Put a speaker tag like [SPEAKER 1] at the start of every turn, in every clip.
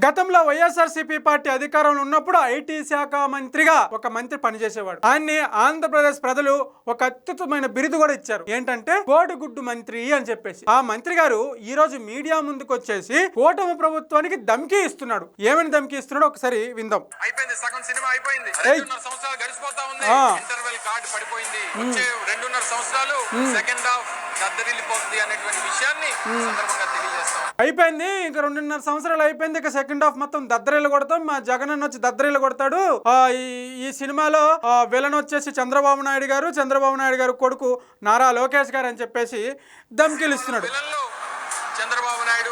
[SPEAKER 1] గతంలో వైఎస్ఆర్సీపీ పార్టీ అధికారంలో ఉన్నప్పుడు ఐటీ శాఖ మంత్రిగా ఒక మంత్రి పనిచేసేవాడు. ఆయన్ని ఆంధ్రప్రదేశ్ ప్రజలు ఒక అత్యుత్తమైన బిరుదు కూడా ఇచ్చారు. ఏంటంటే కోడిగుడ్డు మంత్రి అని చెప్పేసి. ఆ మంత్రి గారు ఈ రోజు మీడియా ముందుకు వచ్చేసి కూటమి ప్రభుత్వానికి ధమ్కీ ఇస్తున్నాడు. ఏమని ధమ్కీ ఇస్తున్నాడు ఒకసారి విందాం.
[SPEAKER 2] అయిపోయింది, సగం సినిమా అయిపోయింది. 2.5 సంవత్సరాలు గడిచిపోతా ఉంది. ఇంటర్వెల్ కార్డ్ పడిపోయింది. వచ్చే 2.5 సంవత్సరాలు సెకండ్ హాఫ్ దద్దరిల్లిపోతుంది అనేటువంటి విషయాన్ని సందర్భంగా తెలియజేస్తాం.
[SPEAKER 1] అయిపోయింది, ఇంకా 2.5 సంవత్సరాలు అయిపోయింది. ఇక సెకండ్ హాఫ్ మొత్తం దద్దరిల్లు కొడతాం. మా జగన్ అన్న వచ్చి దద్దరిల్లు కొడతాడు. ఈ సినిమాలో విలన్ వచ్చేసి చంద్రబాబు నాయుడు గారు కొడుకు నారా లోకేష్ గారు అని చెప్పేసి ధమ్కీలు ఇస్తున్నాడు.
[SPEAKER 2] చంద్రబాబు నాయుడు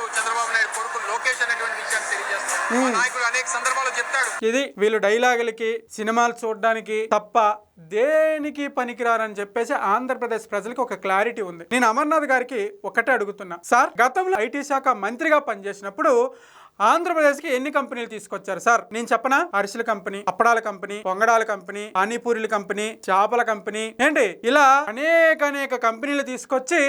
[SPEAKER 2] కొడుకు లోకేష్ అనేటువంటి విషయాన్ని తెలియజేస్తాం. నాయకుడు అనేక సందర్భాల్లో చెప్తాడు.
[SPEAKER 1] ఇది వీళ్ళు డైలాగులకి సినిమాలు చూడడానికి తప్ప దేనికి పనికిరారని చెప్పేసి ఆంధ్రప్రదేశ్ ప్రజలకు ఒక క్లారిటీ ఉంది. నేను అమర్నాథ్ గారికి ఒకటే అడుగుతున్నా, సార్ గతంలో ఐటీ శాఖ మంత్రిగా పనిచేసినప్పుడు ఆంధ్రప్రదేశ్కి ఎన్ని కంపెనీలు తీసుకొచ్చారు సార్? నేను చెప్పనా? అరిసెల కంపెనీ, అప్పడాల కంపెనీ, పొంగడాల కంపెనీ, పానీపూరీల కంపెనీ, చేపల కంపెనీ, ఏంటి ఇలా అనేక కంపెనీలు తీసుకొచ్చి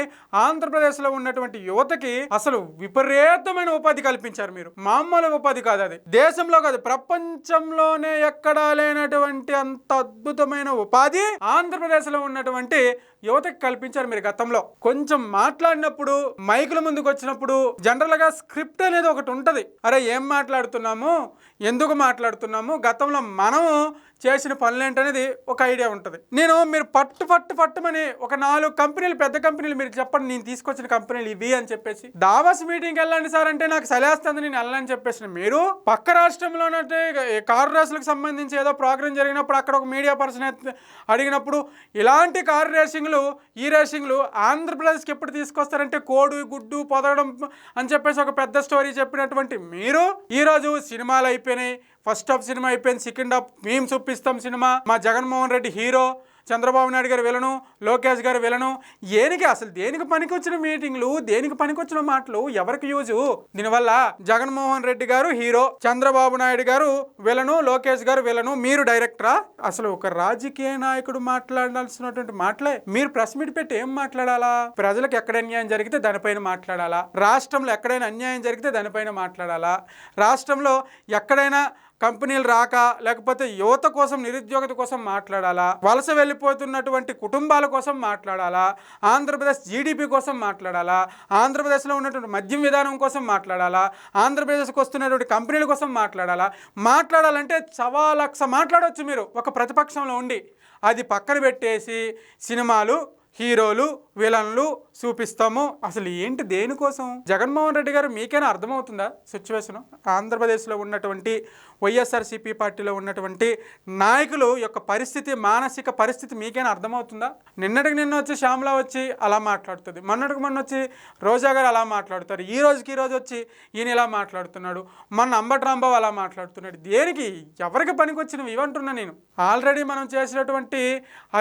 [SPEAKER 1] ఆంధ్రప్రదేశ్ లో ఉన్నటువంటి యువతకి అసలు విపరీతమైన ఉపాధి కల్పించారు. మీరు మామూలు ఉపాధి కాదు, అది దేశంలో కాదు ప్రపంచంలోనే ఎక్కడా లేనటువంటి అంత అద్భుతమైన ఉపాధి ఆంధ్రప్రదేశ్ లో ఉన్నటువంటి యువతకి కల్పించారు మీరు గతంలో. కొంచెం మాట్లాడినప్పుడు మైకుల ముందుకు వచ్చినప్పుడు జనరల్ గా స్క్రిప్ట్ అనేది ఒకటి ఉంటది. అరే ఏం మాట్లాడుతున్నాము, ఎందుకు మాట్లాడుతున్నాము, గతంలో మనము చేసిన పనులు ఏంటనేది ఒక ఐడియా ఉంటుంది. మీరు పట్టుమని ఒక 4 కంపెనీలు, పెద్ద కంపెనీలు మీరు చెప్పండి, నేను తీసుకొచ్చిన కంపెనీలు ఇవి అని చెప్పేసి. దావాస్ మీటింగ్కి వెళ్ళండి సార్ అంటే నాకు సలేస్తుంది, నేను వెళ్ళని చెప్పేసి. మీరు పక్క రాష్ట్రంలోనంటే కారు రేసులకు సంబంధించి ఏదో ప్రోగ్రామ్ జరిగినప్పుడు అక్కడ ఒక మీడియా పర్సన్ అడిగినప్పుడు ఇలాంటి కారు రేసింగ్లు, ఈ రేసింగ్లు ఆంధ్రప్రదేశ్కి ఎప్పుడు తీసుకొస్తారంటే కోడి గుడ్డు పొదగడం అని చెప్పేసి ఒక పెద్ద స్టోరీ చెప్పినటువంటి మీరు ఈరోజు సినిమాలు అయిపోయినాయి, ఫస్ట్ హాఫ్ సినిమా అయిపోయింది, సెకండ్ హాఫ్ మేము చూపిస్తాం సినిమా, మా జగన్మోహన్ రెడ్డి హీరో, చంద్రబాబు నాయుడు గారు విలను, లోకేష్ గారు విలను. అసలు దేనికి పనికొచ్చిన మీటింగ్లు, దేనికి పనికొచ్చిన మాటలు, ఎవరికి యూజు? దీనివల్ల జగన్మోహన్ రెడ్డి గారు హీరో, చంద్రబాబు నాయుడు గారు విలను, లోకేష్ గారు విలను, మీరు డైరెక్టరా? అసలు ఒక రాజకీయ నాయకుడు మాట్లాడాల్సినటువంటి మాటలే మీరు ప్రెస్ మీట్ పెట్టి ఏం మాట్లాడాలా? ప్రజలకు ఎక్కడ అన్యాయం జరిగితే దానిపైన మాట్లాడాలా, రాష్ట్రంలో ఎక్కడైనా అన్యాయం జరిగితే దానిపైన మాట్లాడాలా, రాష్ట్రంలో ఎక్కడైనా కంపెనీలు రాక లేకపోతే యువత కోసం, నిరుద్యోగత కోసం మాట్లాడాలా, వలస వెళ్ళిపోతున్నటువంటి కుటుంబాల కోసం మాట్లాడాలా, ఆంధ్రప్రదేశ్ జీడిపి కోసం మాట్లాడాలా, ఆంధ్రప్రదేశ్లో ఉన్నటువంటి మద్యం విధానం కోసం మాట్లాడాలా, ఆంధ్రప్రదేశ్కి వస్తున్నటువంటి కంపెనీల కోసం మాట్లాడాలంటే 1,00,000 మాట్లాడవచ్చు మీరు ఒక ప్రతిపక్షంలో ఉండి. అది పక్కన పెట్టేసి సినిమాలు, హీరోలు, విలన్లు చూపిస్తాము. అసలు ఏంటి, దేనికోసం? జగన్మోహన్ రెడ్డి గారు మీకైనా అర్థమవుతుందా సిచ్యువేషన్? ఆంధ్రప్రదేశ్లో ఉన్నటువంటి వైఎస్ఆర్సీపీ పార్టీలో ఉన్నటువంటి నాయకులు యొక్క పరిస్థితి, మానసిక పరిస్థితి మీకైనా అర్థమవుతుందా? నిన్న వచ్చి శ్యామలా వచ్చి అలా మాట్లాడుతుంది, మొన్న వచ్చి రోజా గారు అలా మాట్లాడుతారు, ఈ రోజు వచ్చి ఈయన ఇలా మాట్లాడుతున్నాడు, మొన్న అంబటి రాంబాబు అలా మాట్లాడుతున్నాడు. దేనికి, ఎవరికి పనికొచ్చినవి ఇవంటున్నా నేను. ఆల్రెడీ మనం చేసినటువంటి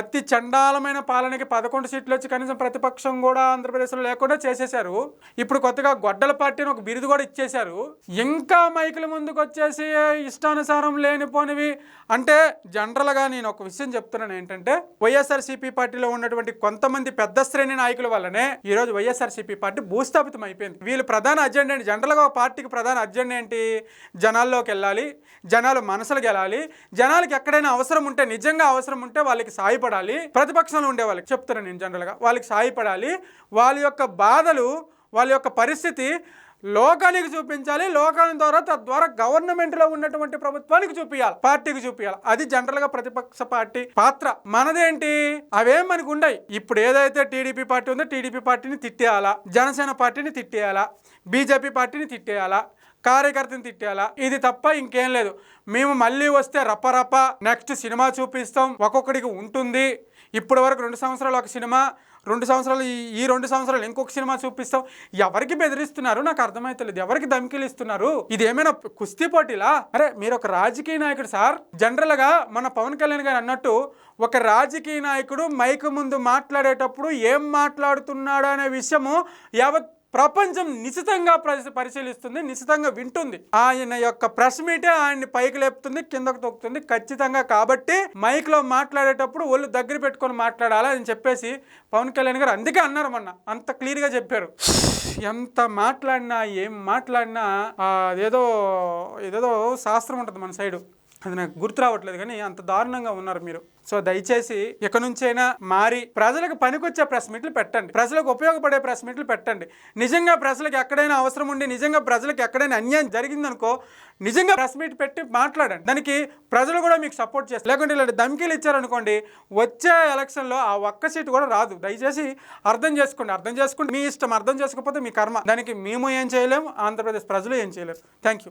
[SPEAKER 1] అతి చండాలమైన పాలనకి 11 సీట్లు వచ్చి కనీసం ప్రతిపక్షం కూడా ఆంధ్రప్రదేశ్లో లేకుండా చేసేశారు. ఇప్పుడు కొత్తగా గొడ్డల పార్టీని ఒక బిరుదు కూడా ఇచ్చేశారు. ఇంకా మైకుల ముందుకు వచ్చేసి ఇష్టానుసారం లేనిపోనివి అంటే జనరల్గా నేను ఒక విషయం చెప్తున్నాను ఏంటంటే, వైఎస్ఆర్సీపీ పార్టీలో ఉన్నటువంటి కొంతమంది పెద్ద శ్రేణి నాయకుల వల్లనే ఈరోజు వైఎస్ఆర్సీపీ పార్టీ భూస్థాపితం అయిపోయింది. వీళ్ళు ప్రధాన అజెండా ఏంటి? జనరల్గా ఒక పార్టీకి ప్రధాన అజెండా ఏంటి? జనాల్లోకి వెళ్ళాలి, జనాలు మనసులు గెలాలి, జనాలకి ఎక్కడైనా అవసరం ఉంటే, నిజంగా అవసరం ఉంటే వాళ్ళకి సాయపడాలి. ప్రతిపక్షంలో ఉండే వాళ్ళకి చెప్తున్నాను నేను, జనరల్గా వాళ్ళకి సాయపడాలి, వాళ్ళ యొక్క బాధలు, వాళ్ళ యొక్క పరిస్థితి లోకానికి చూపించాలి, లోకాల ద్వారా తద్వారా గవర్నమెంట్లో ఉన్నటువంటి ప్రభుత్వానికి చూపించాలి, పార్టీకి చూపించాలి. అది జనరల్గా ప్రతిపక్ష పార్టీ పాత్ర. మనదేంటి? అవేం మనకు ఉండయి. ఇప్పుడు ఏదైతే టీడీపీ పార్టీ ఉందో టీడీపీ పార్టీని తిట్టేయాలా, జనసేన పార్టీని తిట్టేయాలా, బీజేపీ పార్టీని తిట్టేయాలా, కార్యకర్తని తిట్టేయాలా, ఇది తప్ప ఇంకేం లేదు. మేము మళ్ళీ వస్తే రప్ప నెక్స్ట్ సినిమా చూపిస్తాం, ఒక్కొక్కడికి ఉంటుంది. ఇప్పటి వరకు 2 సంవత్సరాలు ఒక సినిమా, 2 సంవత్సరాలు ఈ 2 సంవత్సరాలు ఇంకొక సినిమా చూపిస్తాం. ఎవరికి బెదిరిస్తున్నారు నాకు అర్థమైతలేదు, ఎవరికి ధమ్కీలు ఇస్తున్నారు? ఇది ఏమైనా కుస్తీ పోటీలా? అరే మీరు ఒక రాజకీయ నాయకుడు సార్. జనరల్గా మన పవన్ కళ్యాణ్ గారు అన్నట్టు ఒక రాజకీయ నాయకుడు మైకు ముందు మాట్లాడేటప్పుడు ఏం మాట్లాడుతున్నాడు అనే విషయము యావత్ ప్రపంచం నిశితంగా పరిశీలిస్తుంది, నిశితంగా వింటుంది. ఆయన యొక్క ప్రెస్ మీటే ఆయన్ని పైకి లేపుతుంది, కిందకు తొక్కుతుంది ఖచ్చితంగా. కాబట్టి మైక్ లో మాట్లాడేటప్పుడు ఒళ్ళు దగ్గర పెట్టుకొని మాట్లాడాలి అని చెప్పేసి పవన్ కళ్యాణ్ గారు అందుకే అన్నారు మొన్న, అంత క్లియర్ గా చెప్పారు. ఎంత మాట్లాడినా ఏం మాట్లాడినా ఏదేదో శాస్త్రం ఉంటుంది మన సైడు, అది నాకు గుర్తు రావట్లేదు, కానీ అంత దారుణంగా ఉన్నారు మీరు. సో దయచేసి ఇక నుంచైనా మారి ప్రజలకు పనికొచ్చే ప్రెస్ మీట్లు పెట్టండి, ప్రజలకు ఉపయోగపడే ప్రెస్ మీట్లు పెట్టండి. నిజంగా ప్రజలకు ఎక్కడైనా అవసరం ఉండి, నిజంగా ప్రజలకు ఎక్కడైనా అన్యాయం జరిగిందనుకో నిజంగా ప్రెస్ మీట్ పెట్టి మాట్లాడండి. దానికి ప్రజలు కూడా మీకు సపోర్ట్ చేస్తారు. లేకుంటే ఇలాంటి ధమ్కీలు ఇచ్చారనుకోండి, వచ్చే ఎలక్షన్లో ఆ ఒక్క సీటు కూడా రాదు. దయచేసి అర్థం చేసుకుంటే మీ ఇష్టం, అర్థం చేసుకోకపోతే మీ కర్మ. దానికి మేము ఏం చేయలేము, ఆంధ్రప్రదేశ్ ప్రజలు ఏం చేయలేరు. Thank you.